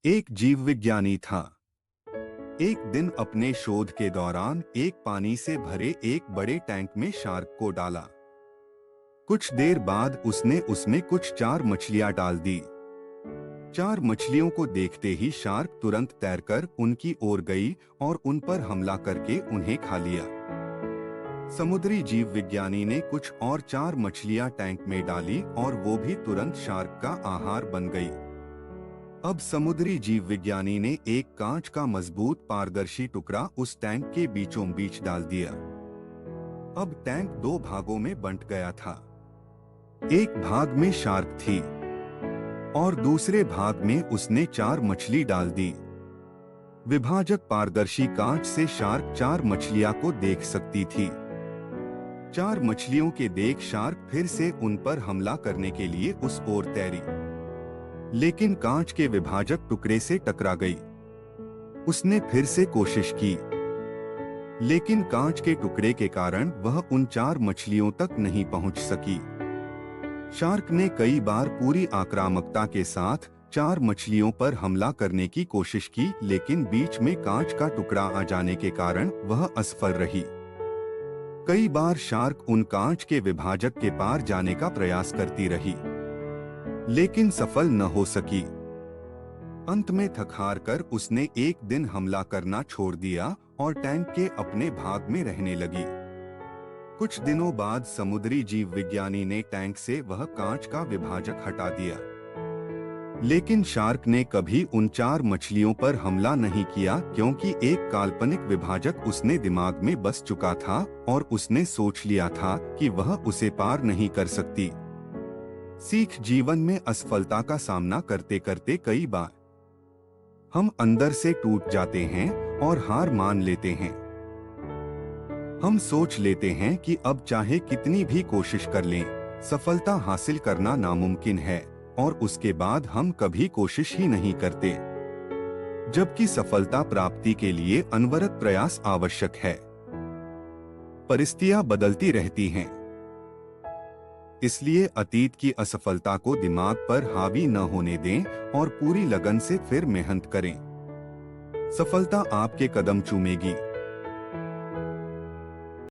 एक जीव विज्ञानी था। एक दिन अपने शोध के दौरान एक पानी से भरे एक बड़े टैंक में शार्क को डाला। कुछ देर बाद उसने उसमें कुछ 4 मछलियां डाल दी। 4 मछलियों को देखते ही शार्क तुरंत तैरकर उनकी ओर गई और उन पर हमला करके उन्हें खा लिया। समुद्री जीव विज्ञानी ने कुछ और 4 मछलियां टैंक में डाली और वो भी तुरंत शार्क का आहार बन गई। अब समुद्री जीव विज्ञानी ने एक कांच का मजबूत पारदर्शी टुकड़ा उस टैंक के बीचों बीच डाल दिया। अब टैंक 2 भागों में बंट गया था। एक भाग में शार्क थी और दूसरे भाग में उसने 4 मछली डाल दी। विभाजक पारदर्शी कांच से शार्क 4 मछलियां को देख सकती थी। 4 मछलियों के देख शार्क फिर से उन पर हमला करने के लिए उस ओर तैरी, लेकिन कांच के विभाजक टुकड़े से टकरा गई। उसने फिर से कोशिश की, लेकिन कांच के टुकड़े के कारण वह उन 4 मछलियों तक नहीं पहुंच सकी। शार्क ने कई बार पूरी आक्रामकता के साथ 4 मछलियों पर हमला करने की कोशिश की, लेकिन बीच में कांच का टुकड़ा आ जाने के कारण वह असफल रही। कई बार शार्क उन कांच के विभाजक के पार जाने का प्रयास करती रही, लेकिन सफल न हो सकी। अंत में थक हार कर उसने एक दिन हमला करना छोड़ दिया और टैंक के अपने भाग में रहने लगी। कुछ दिनों बाद समुद्री जीव विज्ञानी ने टैंक से वह कांच का विभाजक हटा दिया, लेकिन शार्क ने कभी उन 4 मछलियों पर हमला नहीं किया, क्योंकि एक काल्पनिक विभाजक उसने दिमाग में बस चुका था और उसने सोच लिया था कि वह उसे पार नहीं कर सकती। सीख, जीवन में असफलता का सामना करते करते कई बार हम अंदर से टूट जाते हैं और हार मान लेते हैं। हम सोच लेते हैं कि अब चाहे कितनी भी कोशिश कर लें, सफलता हासिल करना नामुमकिन है, और उसके बाद हम कभी कोशिश ही नहीं करते, जबकि सफलता प्राप्ति के लिए अनवरत प्रयास आवश्यक है। परिस्थितियां बदलती रहती हैं, इसलिए अतीत की असफलता को दिमाग पर हावी न होने दें और पूरी लगन से फिर मेहनत करें। सफलता आपके कदम चूमेगी।